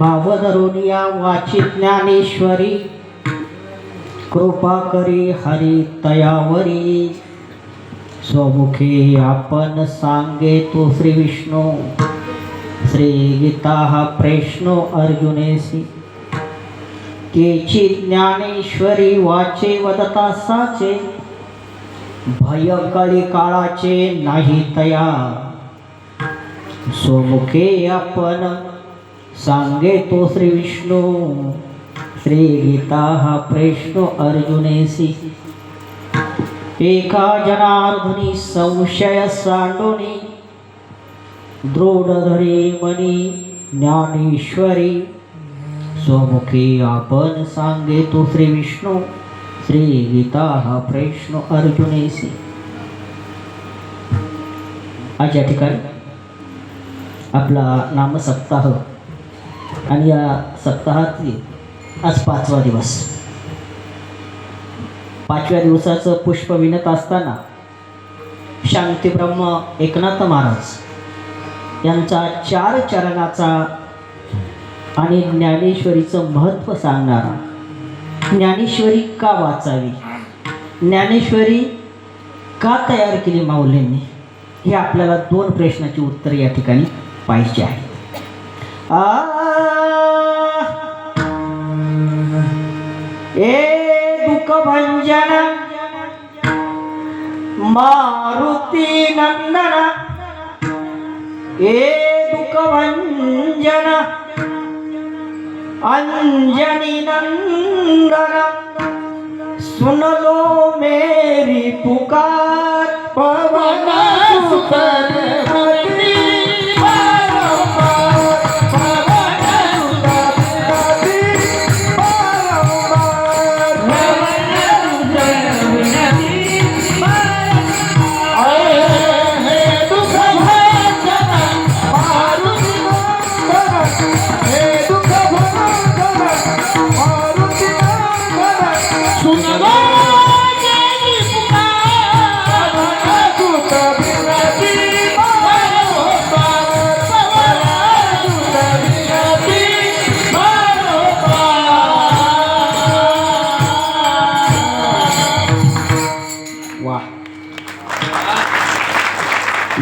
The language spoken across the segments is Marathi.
भावधरुनिया वाची ज्ञानेश्वरी कृपा करी हरी तयावरी स्वमुखे आपण सांगे तो श्री विष्णू श्री गीता हा प्रश्न अर्जुनेसी केची ज्ञानेश्वरी वाचे वदता साचे भय कळी काळाचे नाही तया स्वमुखे आपण सांगे तो श्री विष्णू श्री गीता हा प्रश्न अर्जुनेसी एका जनार्दनी संशय सांडोनी दृढ धरे मनी ज्ञानेश्वरी स्वमुखी आपण सांगे तो श्री विष्णू श्री गीता हा प्रश्न अर्जुनेसी। आज या ठिकाणी आपला नामसप्ताह आणि या सप्ताहातली आज 5वा दिवस। 5व्या दिवसाचं पुष्प विणत असताना शांतीब्रह्म एकनाथ महाराज यांचा 4 चरणाचा आणि ज्ञानेश्वरीचं महत्त्व सांगणारा ज्ञानेश्वरी का वाचावी, ज्ञानेश्वरी का तयार केली माऊलींनी, हे आपल्याला 2 प्रश्नाची उत्तर या ठिकाणी पाहिजे आहे। ए दुःख भंजन मारुती नंदन ए दुःख भंजन अंजनी नंदन सुन लो मेरी पुकार पवन सुत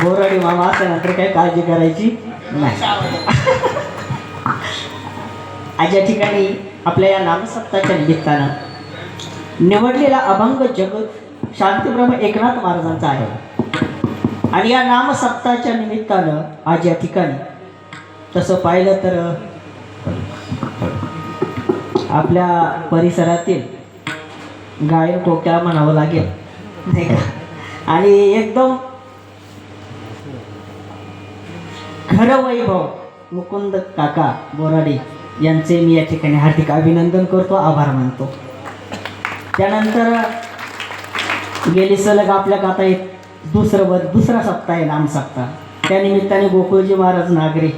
बोराडी मामा असल्यानंतर काही काळजी करायची नाही। आज या ठिकाणी आपल्या या नामसप्ताहाच्या निमित्तानं निवडलेला अभंग जगत शांतीब्रह्म एकनाथ महाराजांचा आहे आणि या नामसप्ताहाच्या निमित्तानं आज या ठिकाणी तसं पाहिलं तर आपल्या परिसरातील गायन कोक्या म्हणावं लागेल नाही का, आणि एकदम खरं वैभव मुकुंद काका बोराडे यांचे मी या ठिकाणी हार्दिक अभिनंदन करतो, आभार मानतो। त्यानंतर गेली सलग आपल्या आता एक दुसरा सप्ताह आहे नामसप्ताह, त्यानिमित्ताने गोकुळजी महाराज नागरे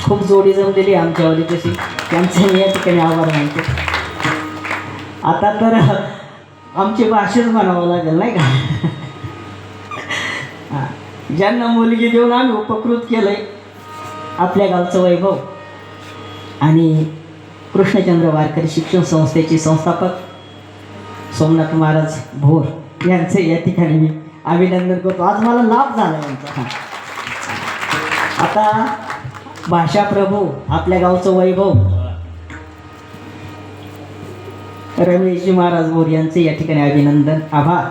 खूप जोडी जमलेली आमच्यावाली तशी, त्यांचे मी या ठिकाणी आभार मानतो। आता तर आमची भाषेच म्हणावं लागेल नाही का, ज्यांना मुलगी देऊन आम्ही उपकृत केलंय आपल्या गावचं वैभव आणि कृष्णचंद्र वारकरी शिक्षण संस्थेचे संस्थापक सोमनाथ महाराज भोर यांचे या ठिकाणी मी अभिनंदन करतो। आज मला लाभ झाला यांचा। आता भाषा प्रभू आपल्या गावचं वैभव रमेशजी महाराज भोर यांचे या ठिकाणी अभिनंदन, आभार।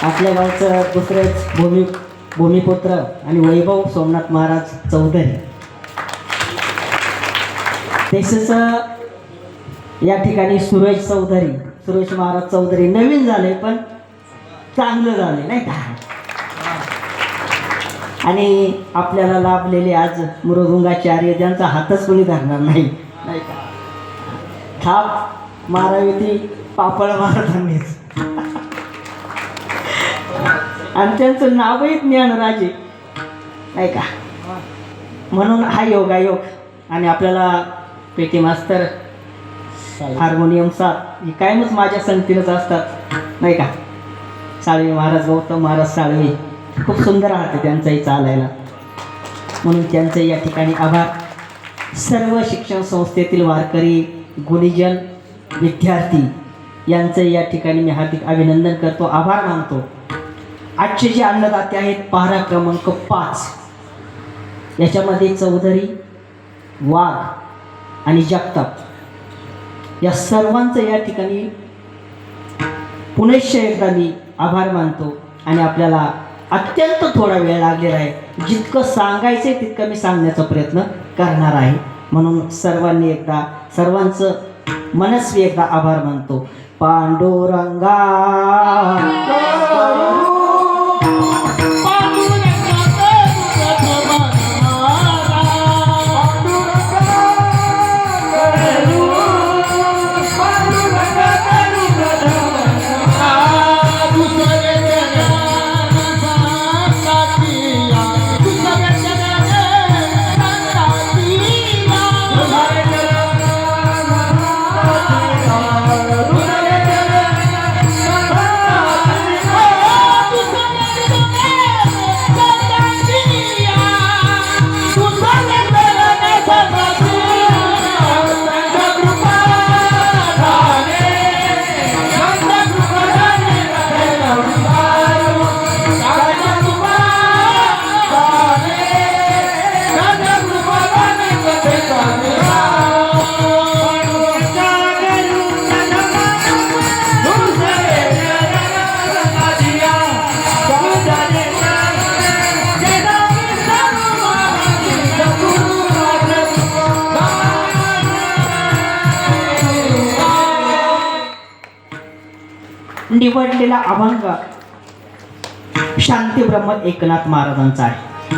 आपल्या गावचं दुसरेच भूमिपुत्र आणि वैभव सोमनाथ महाराज चौधरी, तसेच या ठिकाणी सुरेश महाराज चौधरी नवीन झाले पण चांगलं झाले नाही का, आणि आपल्याला लाभलेले आज मृदुंगाचार्य ज्यांचा हातच कोणी धरणार नाही नाही का, थाप मारावी ती पापळ महाराजांनीच आणि त्यांचं नावही ज्ञानराजे नाही का, म्हणून हा योगायोग। आणि आपल्याला पेटी मास्तर हार्मोनियम साथ ही कायमच माझ्या संगतीनंच असतात नाही का, साळवे महाराज गौतम महाराज साळवे खूप सुंदर राहते त्यांचाही चालायला, म्हणून त्यांचे या ठिकाणी आभार। सर्व शिक्षण संस्थेतील वारकरी, गुणीजन, विद्यार्थी यांचं या ठिकाणी मी हार्दिक अभिनंदन करतो, आभार मानतो. आजचे जे अन्नदाते आहेत पाहरा क्रमांक 5, याच्यामध्ये चौधरी, वाघ आणि जगताप या सर्वांचं या ठिकाणी पुनश्च एकदा मी आभार मानतो. आणि आपल्याला अत्यंत थोडा वेळ लागलेला आहे, जितकं सांगायचं आहे तितकं मी सांगण्याचा प्रयत्न करणार आहे. म्हणून सर्वांनी एकदा सर्वांचं मनस्वी एकदा आभार मानतो. पांडुरंगा निवडलेला अभंग शांती ब्रह्म एकनाथ महाराजांचा आहे.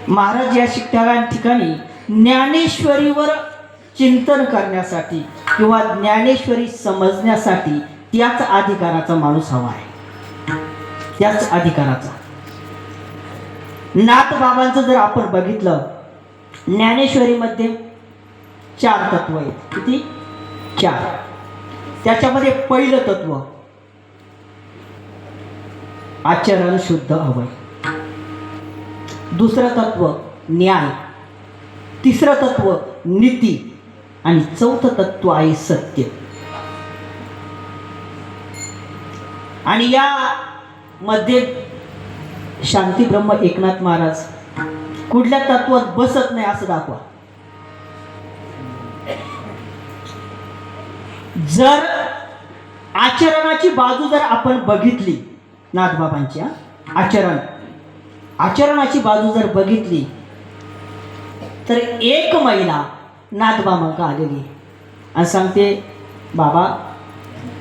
महाराज या ठिकाणी ज्ञानेश्वरीवर चिंतन करण्यासाठी किंवा ज्ञानेश्वरी समजण्यासाठी त्याच अधिकाराचा माणूस हवा आहे, त्याच अधिकाराचा. नाथ बाबांचं जर आपण बघितलं, ज्ञानेश्वरीमध्ये 4 तत्व आहेत. किती? 4. त्याच्यामध्ये पहिलं तत्व आचरण शुद्ध हवं, दुसरं तत्व न्याय, तिसरं तत्व नीती आणि चौथं तत्व आहे सत्य. आणि या मध्ये शांती ब्रह्म एकनाथ महाराज कुठल्या तत्वात बसत नाही असं दाखवा. जर आचरणाची बाजू जर आपण बघितली, नाथबाबांची आचरणाची बाजू जर बघितली तर एक महिला नाथबाबांका आलेली आणि सांगते, बाबा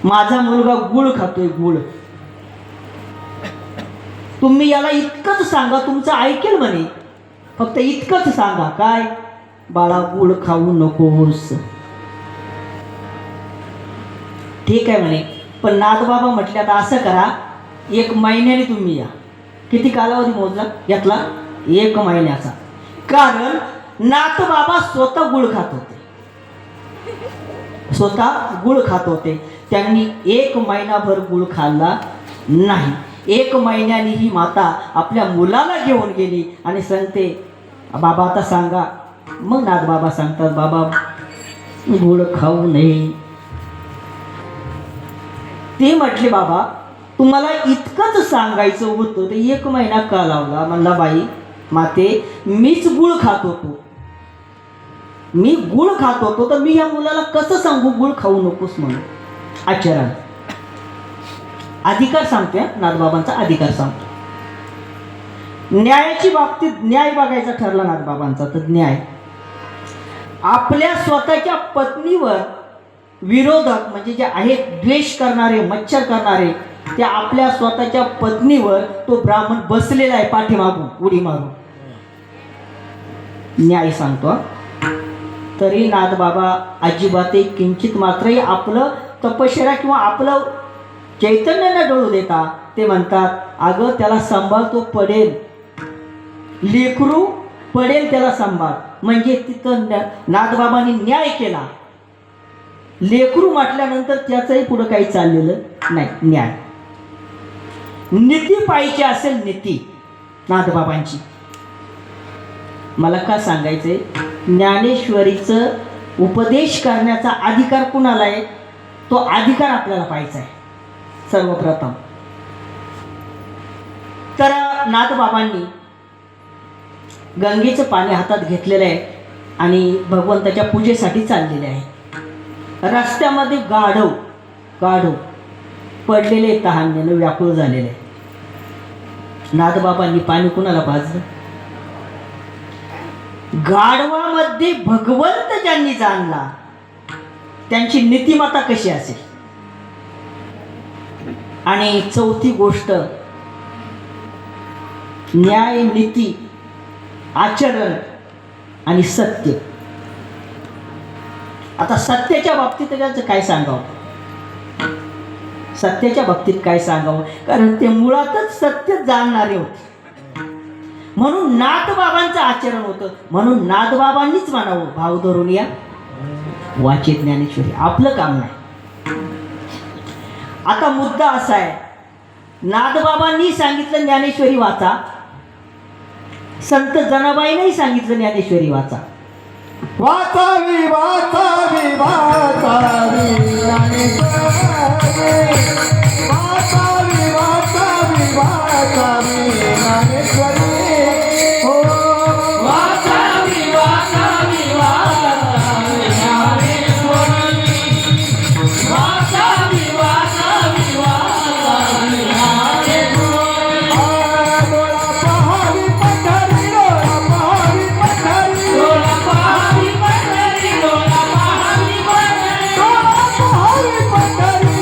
माझा मुलगा गुळ खातोय, गुळ. तुम्ही याला इतकंच सांगा, तुमचं ऐकेल म्हणे, फक्त इतकंच सांगा. काय? बाळा गुळ खाऊ नकोस. ठीक आहे म्हणे. पण नाथबाबा म्हटले, आता असं करा, 1 महिन्याने तुम्ही या. किती कालावधी मोजला यातला? 1 महिन्याचा. कारण नाथबाबा स्वतः गुळ खात होते, स्वतः गुळ खात होते. त्यांनी 1 महिनाभर गुळ खाल्ला नाही. 1 महिन्याने ही माता आपल्या मुलाला घेऊन गेली आणि सांगते, बाबा आता सांगा. मग नाथबाबा सांगतात, बाबा गुळ खाऊ नये. ते म्हटले, बाबा तुम्हाला इतकंच सांगायचं होतं ते 1 महिना का लावला? म्हणला, बाई माते मीच गुळ खात होतो, मी गुळ खात होतो, तर मी या मुलाला कसं सांगू गुळ खाऊ नकोस म्हणून? आचरण, अधिकार सांगतोय, नाथबाबांचा अधिकार सांगतो. न्यायाची बाबतीत न्याय बघायचा ठरला नाथबाबांचा, तर न्याय आपल्या स्वतःच्या पत्नीवर विरोधक म्हणजे जे आहेत द्वेष करणारे, मच्छर करणारे, ते आपल्या स्वतःच्या पत्नीवर तो ब्राह्मण बसलेला आहे पाठीमागून उडी मारून. न्याय सांगतो. तरी नाथबाबा अजिबातही किंचित मात्रही आपलं तपश्चर्या किंवा आपलं चैतन्य न डोळू देता ते म्हणतात, अगं त्याला सांभाळ, तो पडेल, लेकरू पडेल, त्याला सांभाळ. म्हणजे तिथं नाथबाबांनी न्याय केला. लेकरू म्हटल्यानंतर त्याचंही पुढं काही चाललेलं नाही. न्याय, नीती पाहिजे असेल, नीती नाथबाबांची. मला का सांगायचंय, ज्ञानेश्वरीचं उपदेश करण्याचा अधिकार कुणाला आहे? तो अधिकार आपल्याला पाहायचा आहे सर्वप्रथम. तर नाथबाबांनी गंगेचं पाणी हातात घेतलेलं आहे आणि भगवंताच्या पूजेसाठी चाललेले आहे. रस्त्यामध्ये गाढव पडलेले तहानेनं व्याकुळ झालेले. नाथबाबांनी पाणी कुणाला पाजलं? गाढवामध्ये भगवंत ज्यांनी जाणला त्यांची नीतिमत्ता कशी असेल. आणि चौथी गोष्ट, न्याय, नीती, आचरण आणि सत्य. आता सत्याच्या बाबतीत त्याचं काय सांगावं? सत्याच्या बाबतीत काय सांगावं, कारण ते मुळातच सत्य जाणणारे होते. म्हणून नाथबाबांचं आचरण होतं, म्हणून नाथबाबांनीच म्हणावं, भाव धरून या वाचे ज्ञानेश्वरी. आपलं काम नाही. आता मुद्दा असा आहे, नाथबाबांनी सांगितलं ज्ञानेश्वरी वाचा, संत जनाबाईंनी सांगितलं ज्ञानेश्वरी वाचा. वाचावी वाचावी वाचावी ज्ञानेश्वरी, वाचावी वाचावी वाचावी ज्ञानेश्वरी, हो वाचावी वाचावी वाचावी ज्ञानेश्वरी, वाचावी वाचावी वाचावी ज्ञानेश्वरी. डोळा पहावी पंढरी, डोळा पहावी पंढरी, डोळा पहावी पंढरी, डोळा पहावी पंढरी, डोळा पहावी पंढरी, डोळा पहावी पंढरी, डोळा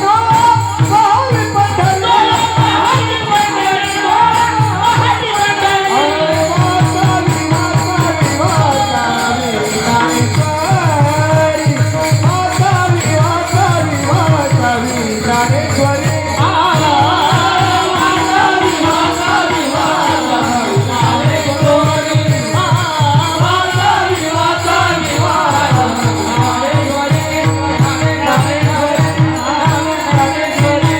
पहावी पंढरी, डोळा पहावी पंढरी. वाचावी वाचावी वाचावी ज्ञानेश्वरी, वाचावी वाचावी वाचावी ज्ञानेश्वरी, वाचावी वाचावी वाचावी ज्ञानेश्वरी, वाचावी वाचावी वाचावी ज्ञानेश्वरी.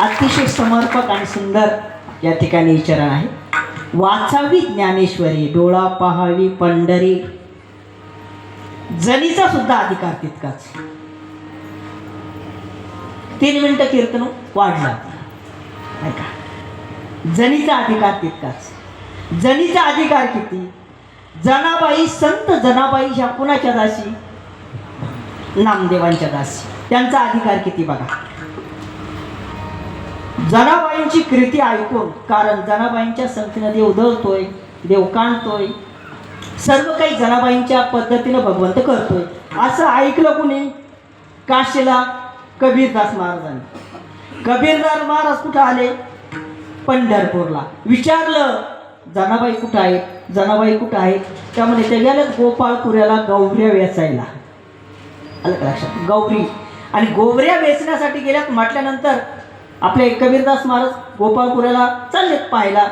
अतिशय समर्पक आणि सुंदर या ठिकाणी चरण आहे. वाचावी ज्ञानेश्वरी, डोळा पहावी पंढरी. जनीचा सुद्धा अधिकार तितकाच. 3 मिनिटं कीर्तन वाढला. ऐका, जनीचा अधिकार तितकाच. जनीचा अधिकार किती? जनाबाई, संत जनाबाई ह्या कुणाच्या दासी? नामदेवांच्या दासी. त्यांचा अधिकार किती बघा. जनाबाईंची कृती ऐकून, कारण जनाबाईंच्या संख्येनं देव उधळतोय, देव काढतोय, सर्व काही जनाबाईंच्या पद्धतीनं भगवंत करतोय, असं ऐकलं कुणी? काशीला कबीरदास महाराजांनी. कबीरदास महाराज कुठं आले? पंढरपूरला. विचारलं जनाबाई कुठं आहेत, जनाबाई कुठं आहेत? त्यामुळे ते गेल्यात गोपाळपुऱ्याला गौऱ्या वेचायला. आलं का लक्षात? गौरी आणि गोवऱ्या वेचण्यासाठी गेल्यात म्हटल्यानंतर आपले कबीरदास महाराज गोपाळपुऱ्याला चाललेत पाहायला.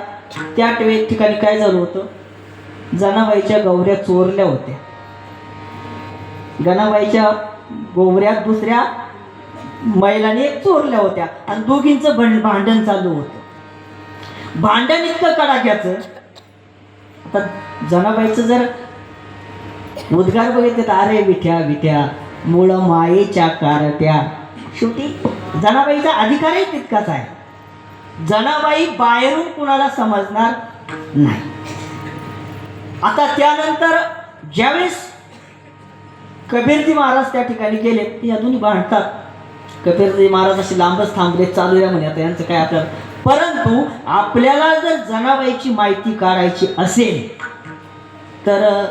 त्या ठिकाणी काय झालं होतं? जनाबाईच्या गौऱ्या चोरल्या होत्या. जनाबाईच्या गौऱ्या दुसऱ्या महिलाने चोरल्या होत्या आणि दोघींचं भांडण चालू होतं. भांडण इतकं कडाक्याचं. आता जनाबाईचं जर उद्गार बघितले तर अरे विठ्या विठ्या मूळ मायेच्या कारत्या. शेवटी जनाबाईचा अधिकारही तितकाच आहे. जनाबाई बाहेरून कुणाला समजणार नाही. आता त्यानंतर ज्यावेळेस कबीरजी महाराज त्या ठिकाणी गेले, या दोन्ही भांडतात. कबीरजी महाराज असे लांबच थांबले, चालू द्या म्हणे आता यांचं काय आपल्याला. परंतु आपल्याला जर जनाबाईची माहिती काढायची असेल तर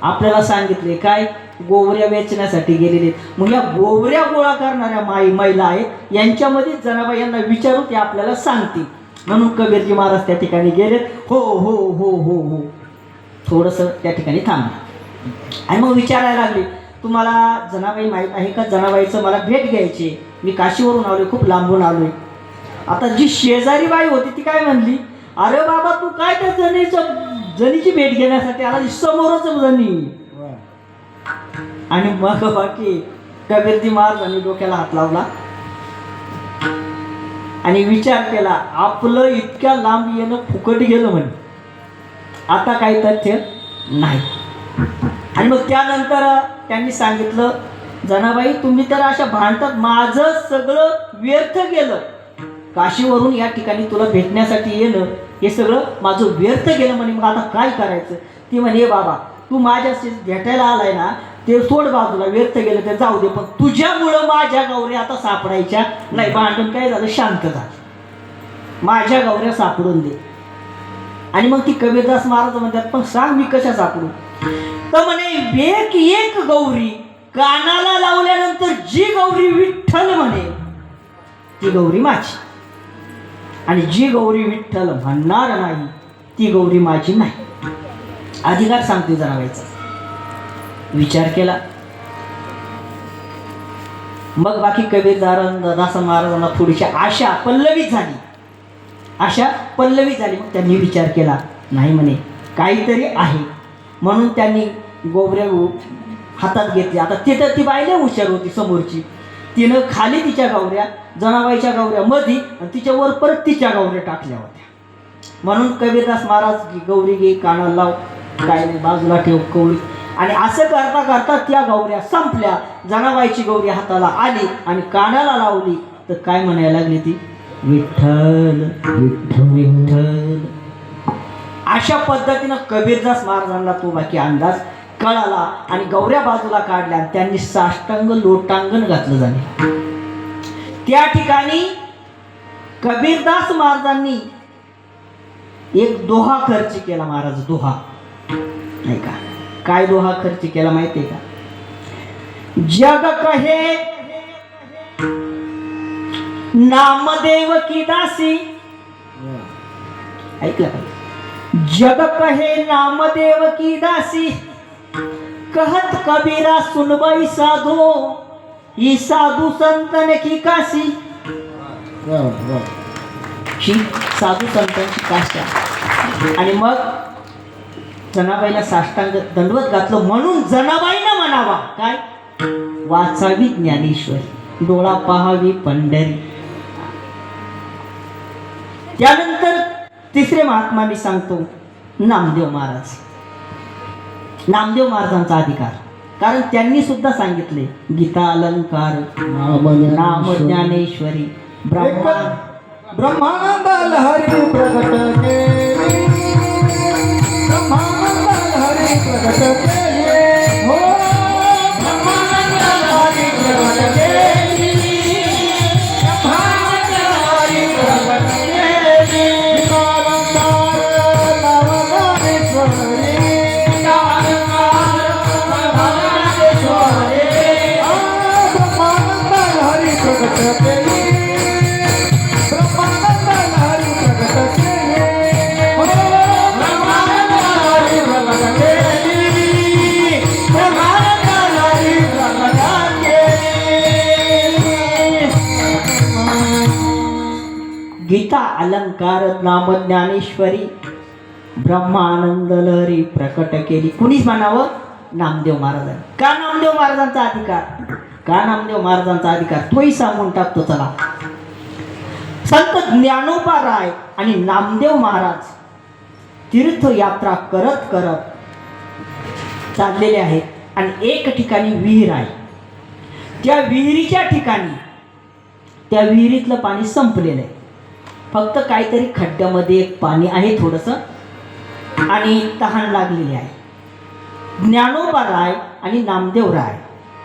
आपल्याला सांगितले काय? गोवऱ्या वेचण्यासाठी गेलेले. मग या गोवऱ्या गोळा करणाऱ्या महिला आहेत, यांच्यामध्ये जनाबाई यांना विचारू, ते आपल्याला सांगतील. म्हणून कबीरजी महाराज त्या ठिकाणी गेलेत. हो हो हो हो हो थोडंसं त्या ठिकाणी थांबले आणि मग विचारायला लागले, तुम्हाला जनाबाई माहीत आहे का? जनाबाईचं मला भेट घ्यायची, मी काशीवरून आलोय, खूप लांबून आलोय. आता जी शेजारी बाई होती ती काय म्हणली? अरे बाबा तू काय त्या जनीची भेट घेण्यासाठी आला? समोरच जनी. आणि मग बाकी कबीरजी महाराजांनी डोक्याला हात लावला आणि विचार केला, आपलं इतक्या लांब येणं फुकट गेलं म्हणे. आता काही तथ्य नाही. आणि मग त्यानंतर त्यांनी सांगितलं, जनाबाई तुम्ही तर अशा भांडतात, माझं सगळं व्यर्थ गेलं. काशीवरून या ठिकाणी तुला भेटण्यासाठी येणं हे सगळं माझं व्यर्थ गेलं म्हणे. मग आता काय करायचं? ती म्हणे, बाबा तू माझ्याशी भेटायला आलाय ना, ते सोड बाजूला, व्यर्थ गेलं ते जाऊ दे, पण तुझ्यामुळं माझ्या गौऱ्या आता सापडायच्या नाही. भांडण काय झालं, शांत झालं, माझ्या गौऱ्या सापडून दे. आणि मग ती कबीरदास महाराज म्हणतात, पण सांग मी कशा सापडू? तर म्हणे, एक एक गौरी कानाला लावल्यानंतर जी गौरी विठ्ठल म्हणे ती गौरी माझी, आणि जी गौरी विठ्ठल म्हणणार नाही ती गौरी माझी नाही. अधिकार सांगते जनाबाईचा. विचार केला. मग बाकी कबीरदास महाराजांना थोडीशी आशा पल्लवित झाली. मग त्यांनी विचार केला, नाही म्हणे काहीतरी आहे. म्हणून त्यांनी गोबऱ्या हातात घेतली. आता तिथं ती बाई लय हुशार होती समोरची. तिनं खाली तिच्या गौऱ्या, जनाबाईच्या गौऱ्या मध्ये, आणि तिच्यावर परत तिच्या गौऱ्या टाकल्या होत्या. म्हणून कबीरदास महाराज, गौरी घे, कानाला लाव, काय नाही, बाजूला ठेव कवळी. आणि असं करता करता त्या गौऱ्या संपल्या. जनाबाईची गौरी हाताला आली आणि कानाला लावली तर काय म्हणायला लागली ती, विठ्ठल विठ्ठल विठ्ठल. अशा पद्धतीनं कबीरदास महाराजांना तो बाकी अंदाज कळाला आणि गौऱ्या बाजूला काढल्या. त्यांनी साष्टांग लोटांगण घातलं झाले. त्या ठिकाणी कबीरदास महाराजांनी एक दोहा खर्च केला. महाराज दोहा नाही का, काय दोहा खर्च केला माहितीये का? जग कहे नामदेव की दासी, ऐकलं का? जग कहे नामदेव की दासी, कहत कबीरा सुनबाई साधो, ही साधू संतन की काशी. ही साधू संतांची काशी. आणि मग जनाबाईला साष्टांग दंडवत घातलं. म्हणून जनाबाईंना म्हणावा काय, वाचावी ज्ञानेश्वरी, डोळा पाहावी पंढरी. त्यानंतर तिसरे महात्मा मी सांगतो, नामदेव महाराज. नामदेव महाराजांचा अधिकार, कारण त्यांनी सुद्धा सांगितले, गीता अलंकार, नाम ज्ञानेश्वरी, ब्रह्मानंद लहरी प्रगट केली, ब्रह्मानंद लहरी प्रगट केली, हो ब्रह्मानंद लहरी प्रगट केली, ब्रह्मानंद लहरी प्रगट केली. अलंकार नामज्ञानेश्वरी, ब्रह्मानंद लहरी प्रगट केली, गीता अलंकार नाम ज्ञानेश्वरी, ब्रह्मानंद लहरी प्रकट केली. कुणीच म्हणावं, नामदेव महाराजांनी. का नामदेव महाराजांचा अधिकार? का नामदेव महाराजांचा अधिकार तोही सांगून टाकतो. चला, संत ज्ञानोबा राय आणि नामदेव महाराज तीर्थयात्रा करत करत चाललेले आहेत आणि एक ठिकाणी विहीर आहे. त्या विहिरीच्या ठिकाणी त्या विहिरीतलं पाणी संपलेलं आहे. फक्त काहीतरी खड्ड्यामध्ये एक पाणी आहे थोडंसं आणि तहान लागलेली आहे. ज्ञानोबा राय आणि नामदेव राय.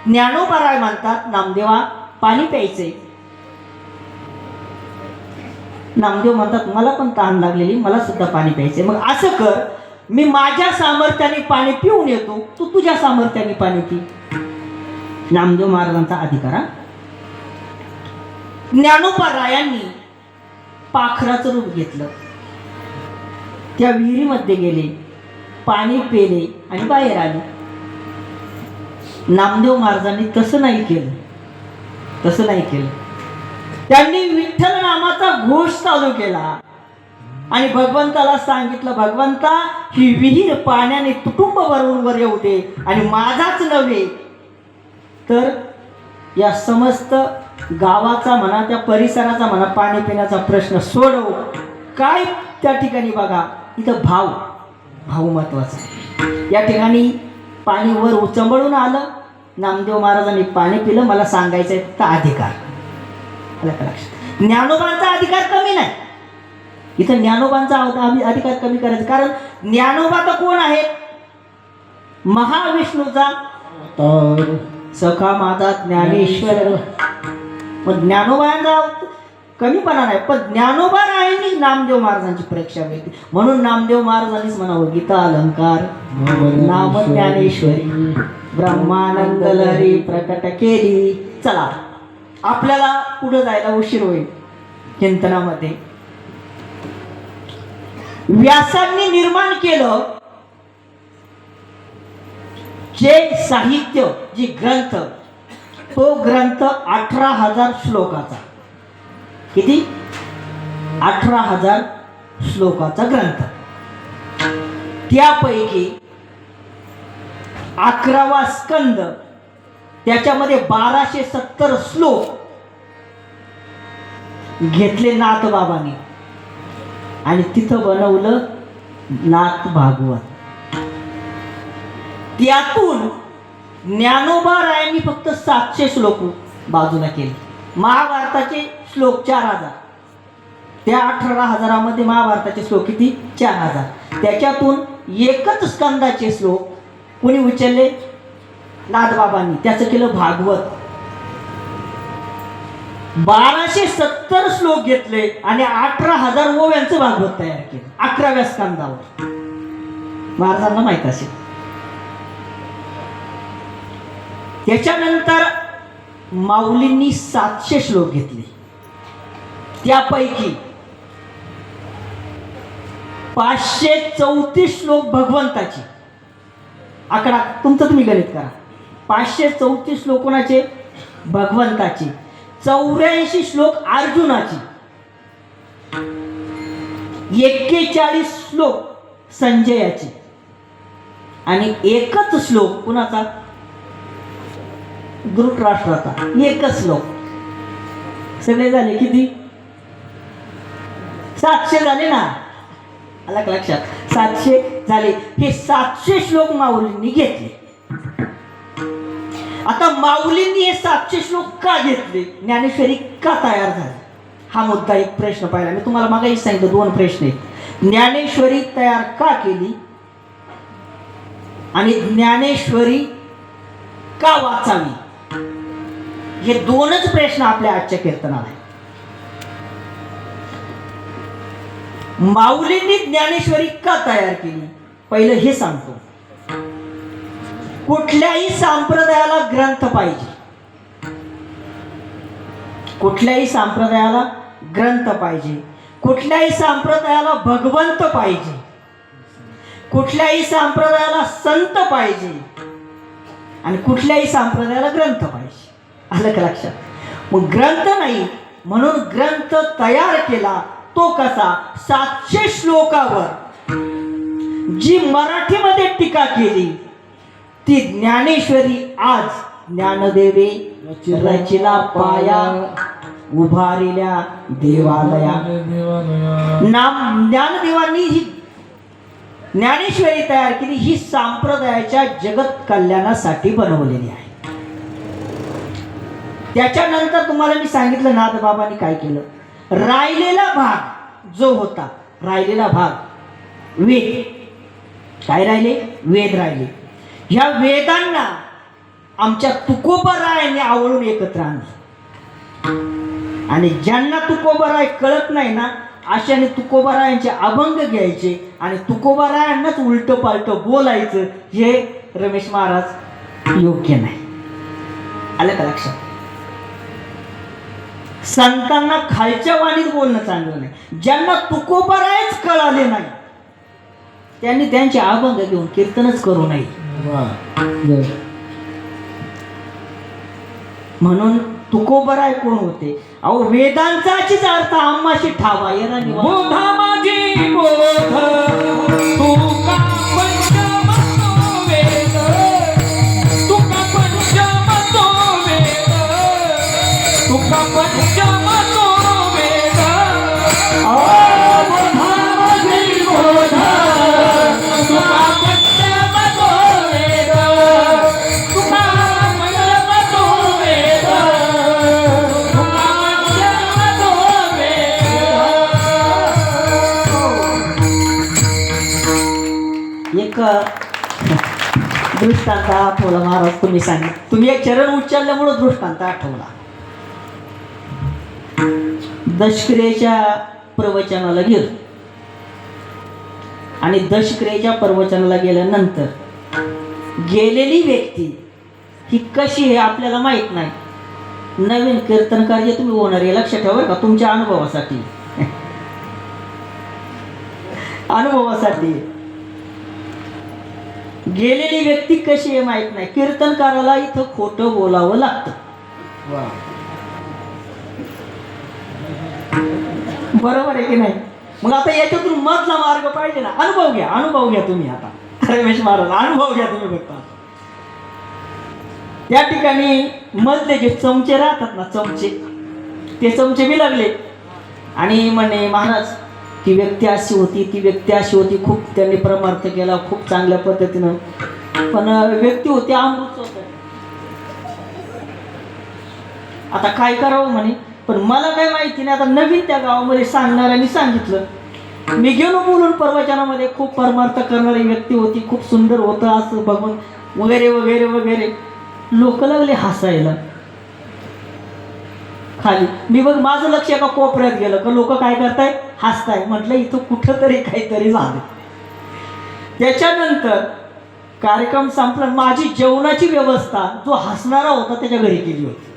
ज्ञानोबा राय म्हणतात, नामदेवा पाणी प्यायचंय. नामदेव म्हणतात, मला पण तहान लागलेली, मला सुद्धा पाणी प्यायचंय. मग असं कर, मी माझ्या सामर्थ्याने पाणी पिऊन येतो, तू तुझ्या सामर्थ्याने पाणी पी. नामदेव महाराजांचा अधिकार. ज्ञानोबा रायांनी पाखराचं रूप घेतलं, त्या विहिरीमध्ये गेले, पाणी पेले आणि बाहेर आले. नामदेव महाराजांनी तसं नाही केलं. त्यांनी विठ्ठल नामाचा घोष चालू केला आणि भगवंताला सांगितलं, भगवंता ही विहीर पाण्याने तुटुंब बरोबर येऊ दे आणि माझाच नव्हे तर या समस्त गावाचा म्हणा, त्या परिसराचा म्हणा, पाणी पिण्याचा प्रश्न सोडव. काय त्या ठिकाणी बघा, इथं भाव भाऊ महत्वाचा आहे. या ठिकाणी पाणी वर उचंबळून आलं. नामदेव महाराजांनी पाणी पिलं. मला सांगायचं आहे फक्त अधिकार. आलं का लक्षात? ज्ञानोबांचा अधिकार कमी नाही. इथं ज्ञानोबांचा अधिकार कमी करायचा, कारण ज्ञानोबा तर कोण आहे? महाविष्णूचा सखा माझा ज्ञानेश्वर. पण ज्ञानोबांचा कमीपणा नाही, पण ज्ञानोबा रायांनी नामदेव महाराजांची परीक्षा घेतली. म्हणून नामदेव महाराजांनीच म्हणावं, गीता अलंकार नाम ज्ञानेश्वरी ब्रह्मानंद लहरी प्रकट केली. चला, आपल्याला पुढे जायला उशीर होईल चिंतनामध्ये. व्यासांनी निर्माण केलं जे साहित्य, जे ग्रंथ, तो ग्रंथ 18,000 श्लोकाचा. किती? 18,000 श्लोकाचा ग्रंथ. त्यापैकी 11वा स्कंद, त्याच्यामध्ये 1270 श्लोक घेतले नाथबाबांनी आणि तिथं बनवलं नाथ भागवत. त्यातून ज्ञानोबा रायांनी फक्त 700 श्लोक बाजूला केले. महाभारताचे श्लोक 4,000. त्या 18,000मध्ये महाभारताचे श्लोक किती? 4,000. त्याच्यातून एकच स्कंदाचे श्लोक कोणी उचलले? नाथबाबांनी. त्याचं केलं भागवत. 1270 श्लोक घेतले आणि 18,000 ओव्यांचं भागवत तयार केलं 11व्या स्कंदावर. महाराजांना माहित असेल. त्याच्यानंतर माऊलींनी 700 श्लोक घेतले. त्यापैकी 534 श्लोक भगवंताचे. आकडा तुमचं तुम्ही गणित करा. 534 श्लोक कोणाचे? भगवंताचे. 84 श्लोक अर्जुनाचे. 41 श्लोक संजयाचे. आणि एकच श्लोक कुणाचा? धृतराष्ट्राचा. एकच श्लोक. सगळे झाले किती? 700 झाले ना. आला का लक्षात? 700 झाले. हे 700 श्लोक माऊलींनी घेतले. आता माऊलींनी हे 700 श्लोक का घेतले? ज्ञानेश्वरी का तयार झाली? हा मुद्दा एक प्रश्न पाहिला. मी तुम्हाला मागेही सांगितलं 2 प्रश्न आहेत. ज्ञानेश्वरी तयार का केली आणि ज्ञानेश्वरी का वाचावी, हे 2च प्रश्न आपल्या आजच्या कीर्तनात आहेत. माऊलींनी ज्ञानेश्वरी का तयार केली? पहिलं हे सांगतो. कुठल्याही संप्रदायाला ग्रंथ पाहिजे. कुठल्याही संप्रदायाला ग्रंथ पाहिजे. कुठल्याही संप्रदायाला भगवंत पाहिजे. कुठल्याही संप्रदायाला संत पाहिजे आणि कुठल्याही संप्रदायाला ग्रंथ पाहिजे. आलं का लक्षात? मग ग्रंथ नाही म्हणून ग्रंथ तयार केला. तो कसा? 700 श्लोकावर जी मराठीमध्ये टीका केली ती ज्ञानेश्वरी आज ज्ञानदेवे रचिला पाया उभारिल्या देवालया. ज्ञानदेवांनी ही ज्ञानेश्वरी तयार केली. ही संप्रदायाच्या जगत कल्याणासाठी बनवलेली आहे. त्याच्यानंतर तुम्हाला मी सांगितलं नाथबाबांनी काय केलं. राहिलेला भाग जो होता, राहिलेला भाग वेद. काय राहिले? वेद राहिले. ह्या वेदांना आमच्या तुकोबारायांनी आवळून एकत्र आणलं आणि ज्यांना तुकोबाराय कळत नाही ना, अशाने तुकोबारायांचे अभंग घ्यायचे आणि तुकोबारायांनाच उलट पालट बोलायचं. हे रमेश महाराज योग्य नाही. आलं का लक्षात? संतांना खालच्या वाणीत बोलणं चांगलं नाही. ज्यांना तुकोबारायच कळाले नाही त्यांनी त्यांचे अभंग घेऊन कीर्तनच करू नये. म्हणून तुकोबराय कोण होते? अहो वेदांचाच अर्थ आम्हाशी ठावा येरा बोधा माझी बोध तुका पंचमतो वेद तुका पंचमतो वेद तुका पंचमतो वेद बोधा माझी बोध दृष्टांत आठवला महाराज, तुम्ही सांगितलं, तुम्ही एक चरण उच्चारल्यामुळे दृष्टांत आठवला. दशक्रियेच्या प्रवचनाला गेलो आणि दशक्रियेच्या प्रवचनाला गेल्यानंतर गेलेली व्यक्ती ही कशी हे आपल्याला माहित नाही. नवीन कीर्तनकार जे तुम्ही होणार आहे, लक्षात ठेवा बरं का, तुमच्या अनुभवासाठी अनुभवासाठी गेलेली व्यक्ती कशी आहे माहित नाही. कीर्तनकाराला इथं खोटं बोलावं लागतं. बरोबर आहे की नाही? मग आता याच्यातून मधला मार्ग पाहिजे ना. अनुभव घ्या तुम्ही. आता रमेश महाराज अनुभव घ्या तुम्ही. बघता त्या ठिकाणी मधले जे चमचे राहतात ना, चमचे, ते चमचे बी लागले आणि म्हणे महाराज ती व्यक्ती अशी होती, ती व्यक्ती अशी होती, खूप त्यांनी परमार्थ केला खूप चांगल्या पद्धतीनं, पण व्यक्ती होती अमृत होत. आता काय करावं म्हणे, पण मला काय माहिती नाही. आता नवीन त्या गावामध्ये सांगणाऱ्यांनी सांगितलं. मी गेलो बोलून प्रवचनामध्ये, खूप परमार्थ करणारी व्यक्ती होती, खूप सुंदर होतं असं बघून वगैरे वगैरे वगैरे. लोक लागले हसायला खाली. मी बघ माझं लक्ष एका कोपऱ्यात गेलं का लोक काय करताय, हसताय. म्हटलं इथं कुठंतरी काहीतरी झालं. त्याच्यानंतर कार्यक्रम संपला. माझी जेवणाची व्यवस्था जो हसणारा होता त्याच्या घरी केली होती.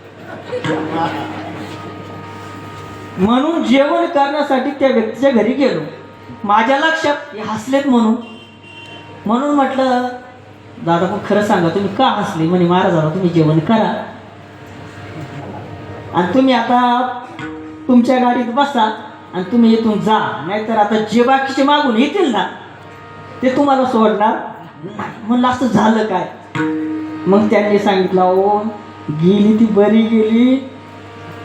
म्हणून जेवण करण्यासाठी त्या व्यक्तीच्या घरी गेलो. माझ्या लक्षात हे हसलेत म्हणून म्हटलं दादा पण खरं सांगा तुम्ही का हसले. म्हणे महाराज दादा तुम्ही जेवण करा आणि तुम्ही आता तुमच्या गाडीत बसा आणि तुम्ही इथून जा, नाहीतर आता जे बाकीचे मागून येतील ना ते तुम्हाला सोडणार नाही. म्हणलं असं झालं काय. मग त्यांनी सांगितलं ओ गेली ती बरी गेली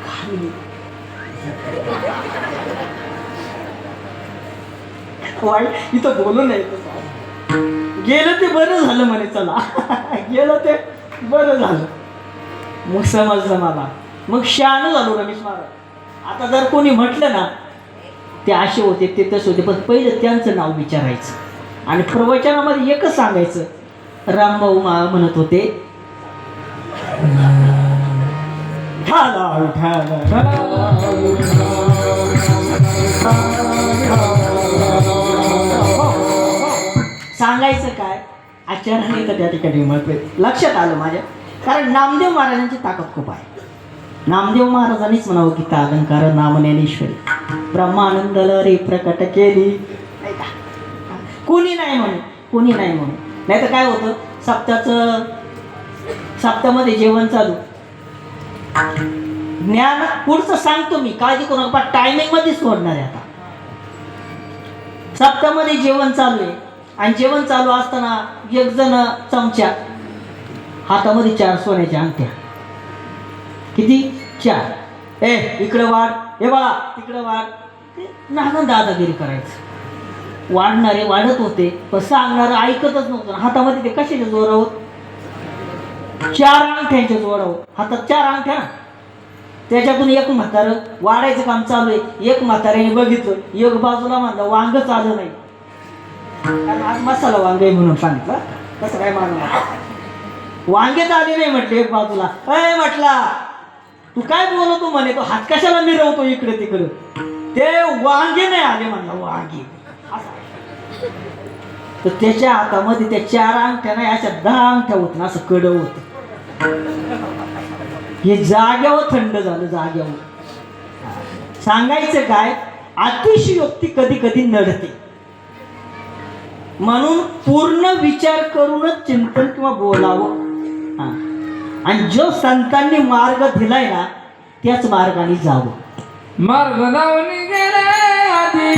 खाली. वाईट इथं बोलू नये. गेलं ते बरं झालं म्हणे. चला गेलं ते बरं झालं. मग समजलं मला. मग शहाणं झालो रमेश महाराज. आता जर कोणी म्हटलं ना ते असे होते ते तसे होते, पण पहिलं त्यांचं नाव विचारायचं आणि प्रवचनामध्ये एकच सांगायचं, रामभाऊ म्हणत होते सांगायचं काय. आचार्याने तर त्या ठिकाणी म्हटलं, लक्षात आलं माझ्या. कारण नामदेव महाराजांची ताकद खूप आहे. नामदेव महाराजांनीच म्हणावं गीता अलंकार नाम ज्ञानेश्वरी ब्रह्मानंद रे प्रकट केली. नाही का, कोणी नाही म्हणून. नाही तर काय होतं, सप्त्यामध्ये जेवण चालू, ज्ञान पुढचं सांगतो मी, काळजी करू नका, टायमिंग मध्येच सोडणार आहे. आता सप्त्यामध्ये जेवण चालू आहे आणि जेवण चालू असताना एक जण चमच्या हातामध्ये 4 सोन्याच्या अंगठ्या. किती? 4. इकडे वाढ, हे बाळा तिकडे वाढ. नागन दादागिरी करायचं. वाढणारे वाढत होते पण सांगणारं ऐकतच नव्हतं. हातामध्ये ते कशाच्या जोरावर, 4 अंगठ्यांच्या जोरावर. हातात 4 अंगठ्या ना. त्याच्यातून एक म्हातारं वाढायचं काम चालू आहे. एक म्हाताऱ्याने बघितलं, एक बाजूला म्हणलं वांगच आलं नाही. कारण आज मसाला वांगे म्हणून सांगितलं. कसं काय मानलं, वांगेच आले नाही म्हटले. एक बाजूला म्हटला तू काय बोलतो म्हणे, तो हात कशाला मिरवतो इकडे तिकडे. ते वांगे नाही आले म्हणला, वांगे. तर त्याच्या हातामध्ये त्या 4 अंगठ्या नाही, अशा 10 अंगठ्या होत ना, असं कडं होत. हे जाग्यावर थंड झालं. जाग्यावर सांगायचं काय, अतिशयोक्ती कधी कधी नडते. म्हणून पूर्ण विचार करूनच चिंतन किंवा बोलावं. आणि जो संतांनी मार्ग दिलाय ना त्याच मार्गाने जावं. मार्ग लावून गेले आधी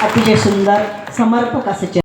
अतिशय सुंदर समर्पक असं